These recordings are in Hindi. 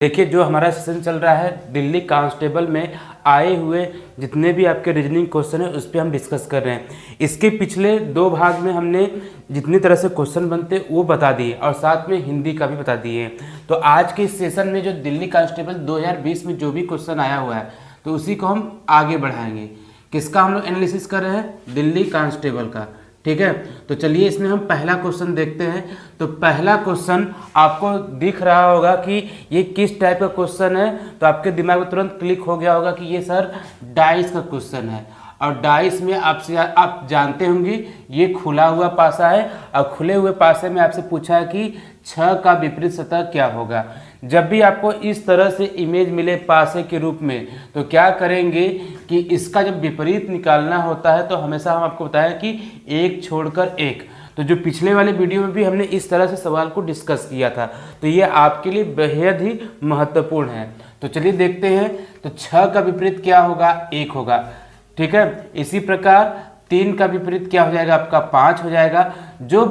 देखिए, जो हमारा सेशन चल रहा है दिल्ली कांस्टेबल में आए हुए जितने भी आपके रीजनिंग क्वेश्चन है उस पर हम डिस्कस कर रहे हैं। इसके पिछले 2 भाग में हमने जितनी तरह से क्वेश्चन बनते वो बता दिए और साथ में हिंदी का भी बता दिए। तो आज के इस सेशन में जो दिल्ली कांस्टेबल 2020 में जो भी क्वेश्चन आया हुआ है तो उसी को हम आगे बढ़ाएंगे। किसका हम लोग एनालिसिस कर रहे हैं? दिल्ली कांस्टेबल का। ठीक है, तो चलिए इसमें हम पहला क्वेश्चन देखते हैं। तो पहला क्वेश्चन आपको दिख रहा होगा कि ये किस टाइप का क्वेश्चन है, तो आपके दिमाग में तुरंत क्लिक हो गया होगा कि ये सर डाइस का क्वेश्चन है। और डाइस में आप जानते होंगे ये खुला हुआ पासा है और खुले हुए पासे में आपसे पूछा है कि 6 का विपरीत सतह क्या होगा। जब भी आपको इस तरह से इमेज मिले पासे के रूप में तो क्या करेंगे कि इसका जब विपरीत निकालना होता है तो हमेशा हम आपको बताया कि एक छोड़कर एक। तो जो पिछले वाले वीडियो में भी हमने इस तरह से सवाल को डिस्कस किया था, तो ये आपके लिए बेहद ही महत्वपूर्ण है। तो चलिए देखते हैं। तो 6 का विपरीत क्या होगा? 1 होगा। ठीक है, इसी प्रकार 3 का विपरीत क्या हो जाएगा? आपका 5 हो जाएगा। जो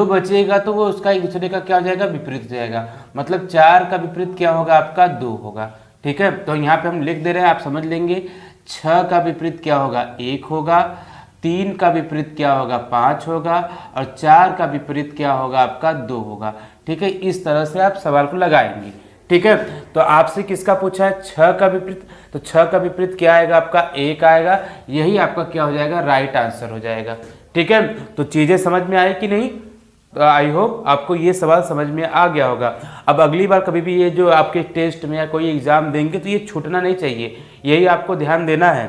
बचेगा तो वो उसका एक दूसरे का क्या हो जाएगा? विपरीत हो जाएगा। मतलब 4 का विपरीत क्या होगा? आपका 2 होगा। ठीक है, तो यहाँ पे हम लिख दे रहे हैं, आप समझ लेंगे। 6 का विपरीत क्या होगा? 1 होगा। 3 का विपरीत क्या होगा? 5 होगा। और 4 का विपरीत क्या होगा? आपका 2 होगा। ठीक है, इस तरह से आप सवाल को लगाएंगे। ठीक है, तो आपसे किसका पूछा है? 6 का विपरीत। तो 6 का विपरीत क्या आएगा? आपका 1 आएगा। यही आपका क्या हो जाएगा? राइट आंसर हो जाएगा। ठीक है, तो चीज़ें समझ में आई कि नहीं? तो आई होप आपको ये सवाल समझ में आ गया होगा। अब अगली बार कभी भी ये जो आपके टेस्ट में या कोई एग्जाम देंगे तो ये छूटना नहीं चाहिए, यही आपको ध्यान देना है।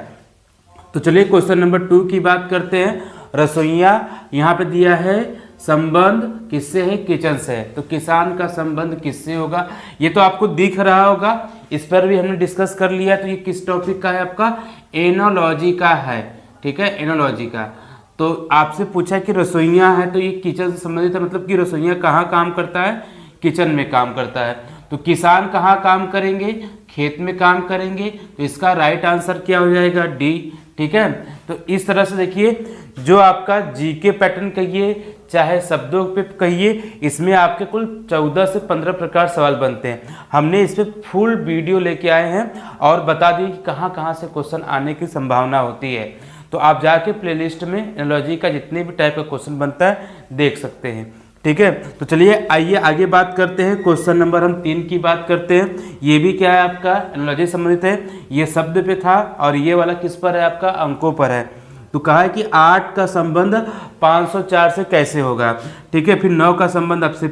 तो चलिए क्वेश्चन नंबर 2 की बात करते हैं। रसोइया यहाँ पे दिया है, संबंध किससे है? किचन से है। तो किसान का संबंध किससे होगा? ये तो आपको दिख रहा होगा, इस पर भी हमने डिस्कस कर लिया। तो ये किस टॉपिक का है? आपका एनोलॉजी का है। ठीक है, एनोलॉजी का। तो आपसे पूछा कि रसोइया है तो ये किचन से संबंधित है, मतलब कि रसोइया कहाँ काम करता है? किचन में काम करता है। तो किसान कहाँ काम करेंगे? खेत में काम करेंगे। तो इसका राइट आंसर क्या हो जाएगा? डी। ठीक है, तो इस तरह से देखिए, जो आपका जीके पैटर्न कहिए चाहे शब्दों पे कहिए, इसमें आपके कुल 14 से 15 प्रकार सवाल बनते हैं। हमने इस पर फुल वीडियो लेके आए हैं और बता दिए कि कहाँ कहाँ से क्वेश्चन आने की संभावना होती है। तो आप जाके प्लेलिस्ट में एनालॉजी का जितने भी टाइप का क्वेश्चन बनता है देख सकते हैं। ठीक है, तो चलिए आइए आगे बात करते हैं। क्वेश्चन नंबर हम 3 की बात करते हैं। ये भी क्या है? आपका एनालॉजी संबंधित है। ये शब्द पे था और ये वाला किस पर है? आपका अंकों पर है। तो कहा है कि 8 का संबंध 504 से कैसे होगा। ठीक है, फिर 9 का संबंध आपसे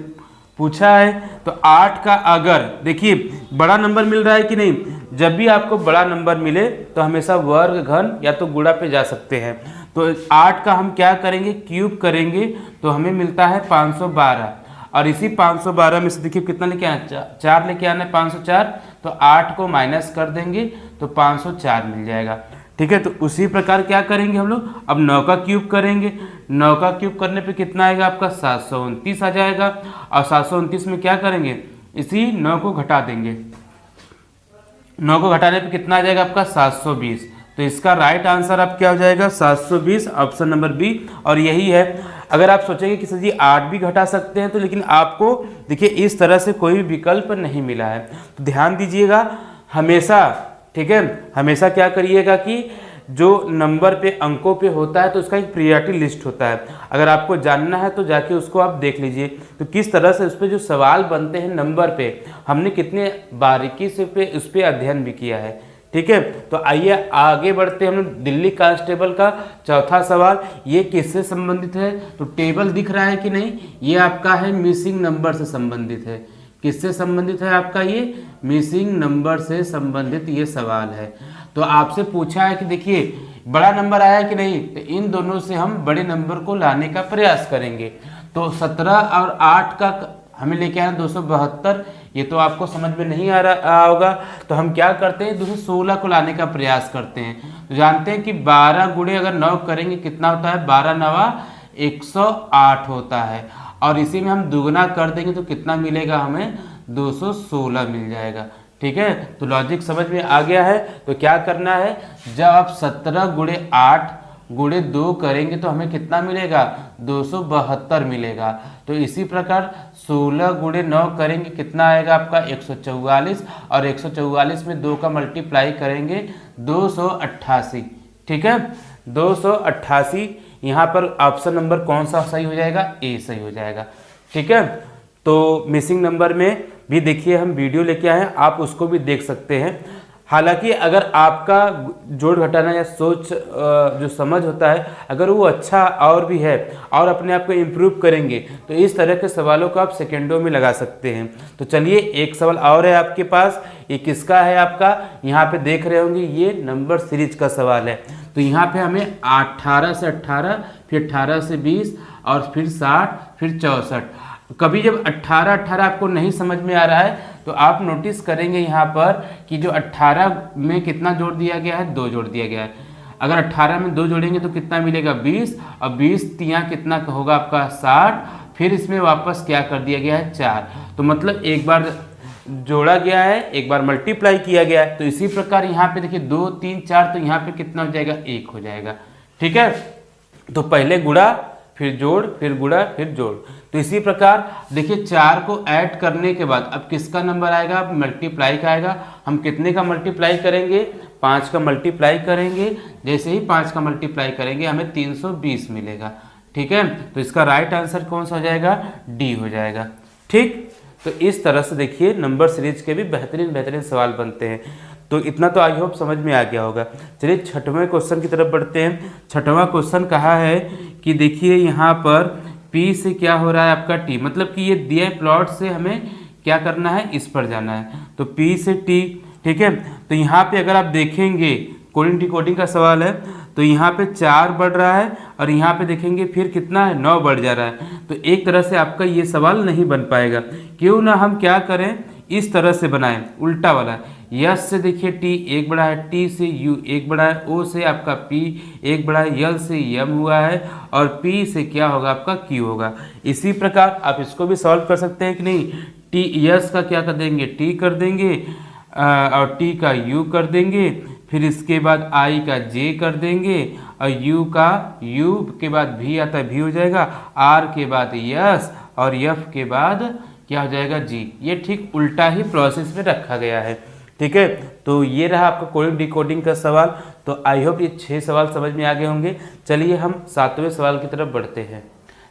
पूछा है। तो 8 का अगर देखिए बड़ा नंबर मिल रहा है कि नहीं, जब भी आपको बड़ा नंबर मिले तो हमेशा वर्ग, घन या तो गुणा पे जा सकते हैं। तो 8 का हम क्या करेंगे? क्यूब करेंगे तो हमें मिलता है 512। और इसी 512 में से देखिए कितना लेके आना? 4 लेके आना है। 504 तो 8 को माइनस कर देंगे तो 504 मिल जाएगा। ठीक है, तो उसी प्रकार क्या करेंगे हम लोग? अब 9 का क्यूब करेंगे। 9 का क्यूब करने पे कितना आएगा? आपका 729 आ जाएगा। और 729 में क्या करेंगे? इसी 9 को घटा देंगे। 9 को घटाने पे कितना आ जाएगा? आपका 720। तो इसका राइट आंसर अब क्या हो जाएगा? 720, ऑप्शन नंबर बी। और यही है। अगर आप सोचेंगे कि सर जी 8 भी घटा सकते हैं, तो लेकिन आपको देखिए इस तरह से कोई भी विकल्प नहीं मिला है। तो ध्यान दीजिएगा हमेशा। ठीक है, हमेशा क्या करिएगा कि जो नंबर पे अंकों पे होता है तो उसका एक प्रियॉरिटी लिस्ट होता है। अगर आपको जानना है तो जाके उसको आप देख लीजिए। तो किस तरह से उस पर जो सवाल बनते हैं नंबर पे, हमने कितने बारीकी से उस पर अध्ययन भी किया है। ठीक है, तो आइए आगे बढ़ते हैं। हम दिल्ली कांस्टेबल का चौथा सवाल, ये किससे संबंधित है? तो टेबल दिख रहा है कि नहीं? ये आपका है मिसिंग नंबर से संबंधित है। किससे संबंधित है? आपका ये मिसिंग नंबर से संबंधित ये सवाल है। तो आपसे पूछा है कि देखिए बड़ा नंबर आया है कि नहीं, तो इन दोनों से हम बड़े नंबर को लाने का प्रयास करेंगे। तो 17 और 8 का हमें लेके आना 272। ये तो आपको समझ में नहीं आ रहा होगा। तो हम क्या करते हैं? 216 को लाने का प्रयास करते हैं। तो जानते हैं कि 12 गुणे अगर 9 करेंगे कितना होता है? 12 9 108 होता है। और इसी में हम दुगना कर देंगे तो कितना मिलेगा? हमें 216 मिल जाएगा। ठीक है, तो लॉजिक समझ में आ गया है। तो क्या करना है? जब आप 17 गुणे 8 गुणे 2 करेंगे तो हमें कितना मिलेगा, 272 मिलेगा। तो इसी प्रकार 16 गुणे 9 करेंगे कितना आएगा आपका 144, और 144 में 2 का मल्टीप्लाई करेंगे 288। ठीक है, 288। यहाँ पर ऑप्शन नंबर कौन सा सही हो जाएगा, ए सही हो जाएगा। ठीक है, तो मिसिंग नंबर में भी देखिए हम वीडियो लेके आए हैं, आप उसको भी देख सकते हैं। हालांकि अगर आपका जोड़ घटाना या सोच जो समझ होता है अगर वो अच्छा और भी है और अपने आप को इम्प्रूव करेंगे तो इस तरह के सवालों को आप सेकेंडों में लगा सकते हैं। तो चलिए एक सवाल और है आपके पास, ये किसका है आपका, यहाँ पे देख रहे होंगे ये नंबर सीरीज का सवाल है। तो यहाँ पे हमें 18 से 18, फिर 18 से 20 और फिर 60, फिर 64। कभी जब 18 आपको नहीं समझ में आ रहा है तो आप नोटिस करेंगे यहाँ पर कि जो 18 में कितना जोड़ दिया गया है, 2 जोड़ दिया गया है। अगर 18 में 2 जोड़ेंगे तो कितना मिलेगा 20, और 20 तियाँ कितना होगा आपका 60, फिर इसमें वापस क्या कर दिया गया है 4। तो मतलब एक बार जोड़ा गया है, एक बार मल्टीप्लाई किया गया है। तो इसी प्रकार यहाँ पे देखिए 2 3 4, तो यहाँ पे कितना हो जाएगा 1 हो जाएगा। ठीक है, तो पहले गुणा फिर जोड़ फिर गुणा फिर जोड़। तो इसी प्रकार देखिए 4 को ऐड करने के बाद अब किसका नंबर आएगा, अब मल्टीप्लाई का आएगा। हम कितने का मल्टीप्लाई करेंगे, 5 का मल्टीप्लाई करेंगे। जैसे ही 5 का मल्टीप्लाई करेंगे हमें 320 मिलेगा। ठीक है, तो इसका राइट आंसर कौन सा हो जाएगा, डी हो जाएगा। ठीक, तो इस तरह से देखिए नंबर सीरीज के भी बेहतरीन सवाल बनते हैं। तो इतना तो आई होप समझ में आ गया होगा। चलिए 6वें क्वेश्चन की तरफ बढ़ते हैं। 6वां क्वेश्चन कहा है कि देखिए यहाँ पर P से क्या हो रहा है आपका T, मतलब कि ये दिए प्लॉट से हमें क्या करना है, इस पर जाना है। तो P से T। ठीक है, तो यहाँ पे अगर आप देखेंगे कोडिंग डिकोडिंग का सवाल है तो यहाँ पे 4 बढ़ रहा है और यहाँ पे देखेंगे फिर कितना है 9 बढ़ जा रहा है। तो एक तरह से आपका ये सवाल नहीं बन पाएगा। क्यों ना हम क्या करें, इस तरह से बनाएं उल्टा वाला। यस से देखिए T 1 बढ़ा है, T से U 1 बढ़ा है, O से आपका P 1 बढ़ा है, L से M हुआ है और P से क्या होगा आपका Q होगा। इसी प्रकार आप इसको भी सॉल्व कर सकते हैं कि नहीं। T यस का क्या कर देंगे, T कर देंगे और T का U कर देंगे, फिर इसके बाद I का J कर देंगे और U का U के बाद V आता है, V हो जाएगा, R के बाद यस और F के बाद क्या हो जाएगा जी। ये ठीक उल्टा ही प्रोसेस में रखा गया है। ठीक है, तो ये रहा आपका कोडिंग डिकोडिंग का सवाल। तो आई होप ये 6 सवाल समझ में आ गए होंगे। चलिए हम 7वें सवाल की तरफ बढ़ते हैं।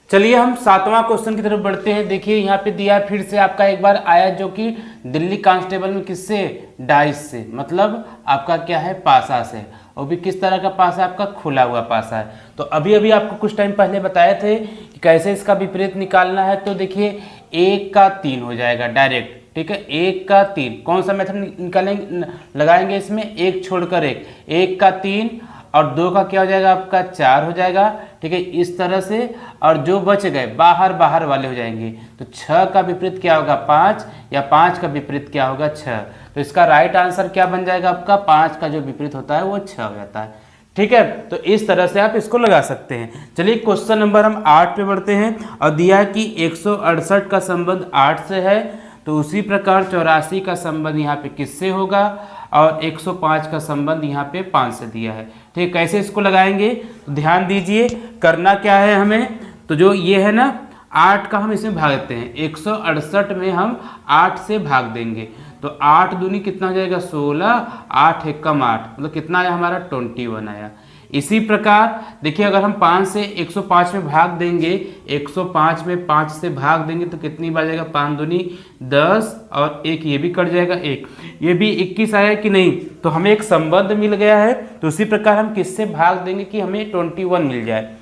चलिए हम 7वां क्वेश्चन की तरफ बढ़ते हैं। देखिए यहाँ पे दिया फिर से आपका एक बार आया जो कि दिल्ली कांस्टेबल में किससे, डाइस से, मतलब आपका क्या है पासा से। और भी किस तरह का पासा, आपका खुला हुआ पासा है। तो अभी अभी आपको कुछ टाइम पहले बताए थे कि कैसे इसका विपरीत निकालना है। तो देखिए 1 का 3 हो जाएगा डायरेक्ट। ठीक है, 1 का 3 कौन सा मेथड निकालेंगे, लगाएंगे इसमें, 1 छोड़कर 1 का 3 और 2 का क्या हो जाएगा आपका 4 हो जाएगा। ठीक है, इस तरह से, और जो बच गए बाहर वाले हो जाएंगे। तो 6 का विपरीत क्या होगा 5, या 5 का विपरीत क्या होगा 6। तो इसका राइट आंसर क्या बन जाएगा आपका, 5 का जो विपरीत होता है वो 6 हो जाता है। ठीक है, तो इस तरह से आप इसको लगा सकते हैं। चलिए क्वेश्चन नंबर हम 8 पे बढ़ते हैं और दिया है कि 168 का संबंध 8 से है, तो उसी प्रकार 84 का संबंध यहाँ पे किससे होगा और 105 का संबंध यहाँ पे 5 से दिया है। ठीक, कैसे इसको लगाएंगे, तो ध्यान दीजिए करना क्या है हमें। तो जो ये है ना 8 का हम इसमें भाग देते हैं, 168 में हम 8 से भाग देंगे। तो 8 दूनी कितना हो जाएगा 16, 8 एकम 8, मतलब कितना आया हमारा 21 आया। इसी प्रकार देखिए अगर हम 5 से 105 में भाग देंगे, 105 में 5 से भाग देंगे तो कितनी बार जाएगा, 5 दूनी 10 और 1 ये भी कट जाएगा, 1 ये भी 21 आया कि नहीं। तो हमें एक संबंध मिल गया है। तो उसी प्रकार हम किससे भाग देंगे कि हमें 21 मिल जाए।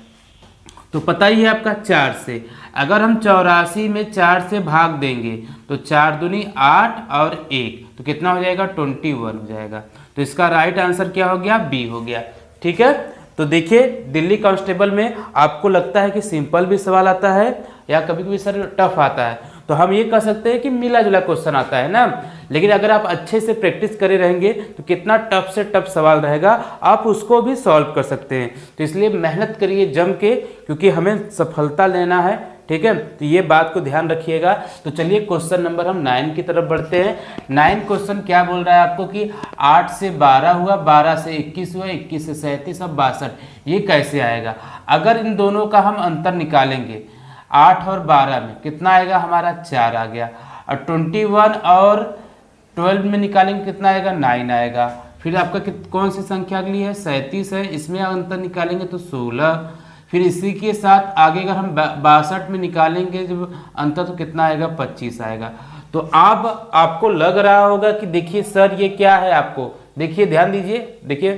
तो पता ही है आपका 4 से। अगर हम 84 में 4 से भाग देंगे तो 4 दूनी 8 और 1 तो कितना हो जाएगा 21 हो जाएगा। तो इसका राइट आंसर क्या हो गया, बी हो गया। ठीक है, तो देखिए दिल्ली कांस्टेबल में आपको लगता है कि सिंपल भी सवाल आता है या कभी कभी सर टफ आता है, तो हम ये कह सकते हैं कि मिला जुला क्वेश्चन आता है ना। लेकिन अगर आप अच्छे से प्रैक्टिस करे रहेंगे तो कितना टफ से टफ सवाल रहेगा, आप उसको भी सॉल्व कर सकते हैं। तो इसलिए मेहनत करिए जम के, क्योंकि हमें सफलता लेना है। ठीक है, तो ये बात को ध्यान रखिएगा। तो चलिए क्वेश्चन नंबर हम 9 की तरफ बढ़ते हैं। 9 क्वेश्चन क्या बोल रहा है आपको कि 8 से 12 हुआ, 12 से 21 हुआ, 21 से 37, अब 62, ये कैसे आएगा? अगर इन दोनों का हम अंतर निकालेंगे 8 और 12 में कितना आएगा हमारा 4 आ गया, और 21 और 12 में निकालेंगे कितना आएगा 9 आएगा। फिर आपका कौन सी संख्या अगली है 37 है, इसमें अंतर निकालेंगे तो 16। फिर इसी के साथ आगे अगर हम 62 में निकालेंगे जब अंतर तो कितना आएगा 25 आएगा। तो अब आपको लग रहा होगा कि देखिए सर ये क्या है, आपको देखिए ध्यान दीजिए, देखिए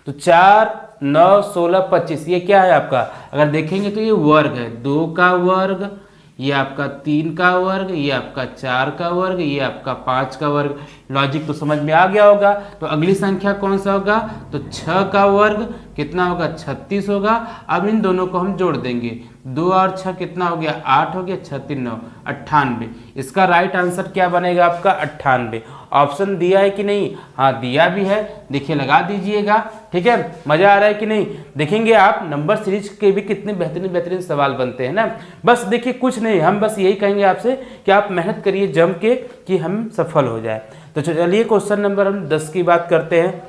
तो 4 9 16 25 ये क्या है आपका, अगर देखेंगे तो ये वर्ग है, 2 का वर्ग, ये आपका 3 का वर्ग, ये आपका 4 का वर्ग, ये आपका 5 का वर्ग। लॉजिक तो समझ में आ गया होगा। तो अगली संख्या कौन सा होगा, तो 6 का वर्ग कितना होगा 36 होगा। अब इन दोनों को हम जोड़ देंगे, 2 और 6 कितना हो गया 8 हो गया, 6 3 9 98। इसका राइट आंसर क्या बनेगा आपका 98। ऑप्शन दिया है कि नहीं, हाँ दिया भी है, देखिए लगा दीजिएगा, ठीक है। मजा आ रहा है कि नहीं, देखेंगे आप नंबर सीरीज के भी कितने बेहतरीन बेहतरीन सवाल बनते हैं ना। बस देखिए कुछ नहीं, हम बस यही कहेंगे आपसे कि आप मेहनत करिए जम के कि हम सफल हो जाए। तो चलिए क्वेश्चन नंबर हम 10 की बात करते हैं।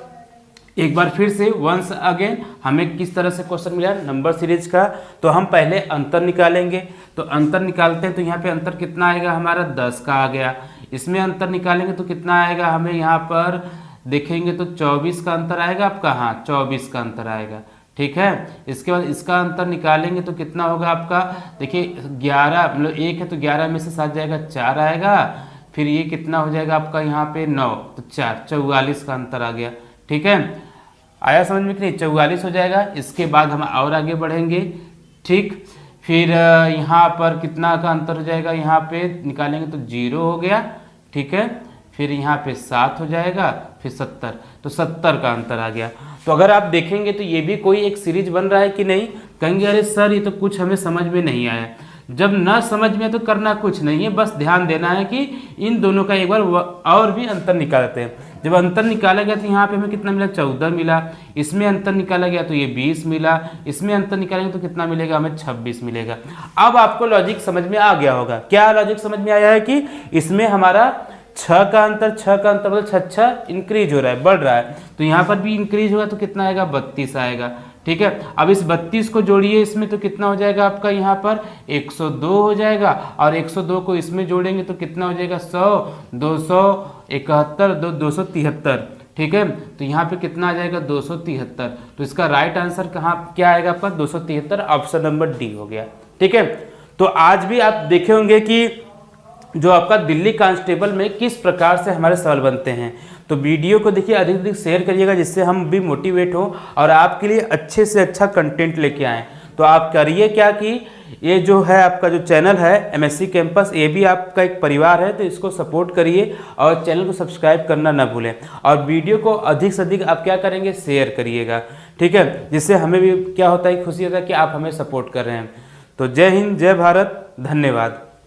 एक बार फिर से वंस अगेन हमें किस तरह से क्वेश्चन मिला नंबर सीरीज का। तो हम पहले अंतर निकालेंगे, तो अंतर निकालते हैं तो यहाँ पे अंतर कितना आएगा हमारा 10 का आ गया। इसमें अंतर निकालेंगे तो कितना आएगा, हमें यहाँ पर देखेंगे तो 24 का अंतर आएगा आपका, हाँ 24 का अंतर आएगा, ठीक है। इसके बाद इसका अंतर निकालेंगे तो कितना होगा आपका, देखिए 11 मतलब 1 है तो 11 में से 7 जाएगा 4 आएगा। फिर ये कितना हो जाएगा आपका यहाँ पे 9 तो 4 44 का अंतर आ गया, ठीक है। आया समझ में कि नहीं, 44 हो जाएगा। इसके बाद हम और आगे बढ़ेंगे, ठीक। फिर यहाँ पर कितना का अंतर हो जाएगा, यहाँ पे निकालेंगे तो 0 हो गया, ठीक है। फिर यहाँ पे 7 हो जाएगा, फिर 70, तो 70 का अंतर आ गया। तो अगर आप देखेंगे तो ये भी कोई एक सीरीज बन रहा है कि नहीं, कहेंगे अरे सर ये तो कुछ हमें समझ में नहीं आया। जब ना समझ में तो करना कुछ नहीं है, बस ध्यान देना है कि इन दोनों का एक बार और भी अंतर निकालते हैं। जब अंतर निकाला गया तो यहाँ पे हमें कितना मिला 14 मिला, इसमें अंतर निकाला गया तो ये 20 मिला, इसमें अंतर निकालेंगे तो कितना मिलेगा हमें 26 मिलेगा। अब आपको लॉजिक समझ में आ गया होगा। क्या लॉजिक समझ में आया है कि इसमें हमारा 6 का अंतर मतलब 6 इंक्रीज हो रहा है, बढ़ रहा है, तो यहाँ पर भी इंक्रीज होगा तो कितना आएगा 32 आएगा, ठीक है। अब इस 32 को जोड़िए इसमें तो कितना हो जाएगा आपका यहाँ पर 102 हो जाएगा, और 102 को इसमें जोड़ेंगे तो कितना हो जाएगा 100 271 273, ठीक है। तो यहाँ पे कितना आ जाएगा 273। तो इसका राइट आंसर कहाँ क्या आएगा आपका 273, ऑप्शन नंबर डी हो गया, ठीक है। तो आज भी आप देखे होंगे कि जो आपका दिल्ली कांस्टेबल में किस प्रकार से हमारे सवाल बनते हैं। तो वीडियो को देखिए अधिक अधिक शेयर करिएगा, जिससे हम भी मोटिवेट हो और आपके लिए अच्छे से अच्छा कंटेंट लेके आएँ। तो आप करिए क्या कि ये जो है आपका जो चैनल है एमएससी कैंपस, ये भी आपका एक परिवार है, तो इसको सपोर्ट करिए और चैनल को सब्सक्राइब करना ना भूलें, और वीडियो को अधिक से अधिक आप क्या करेंगे शेयर करिएगा, ठीक है। जिससे हमें भी क्या होता है खुशी होता है कि आप हमें सपोर्ट कर रहे हैं। तो जय हिंद, जय भारत, धन्यवाद।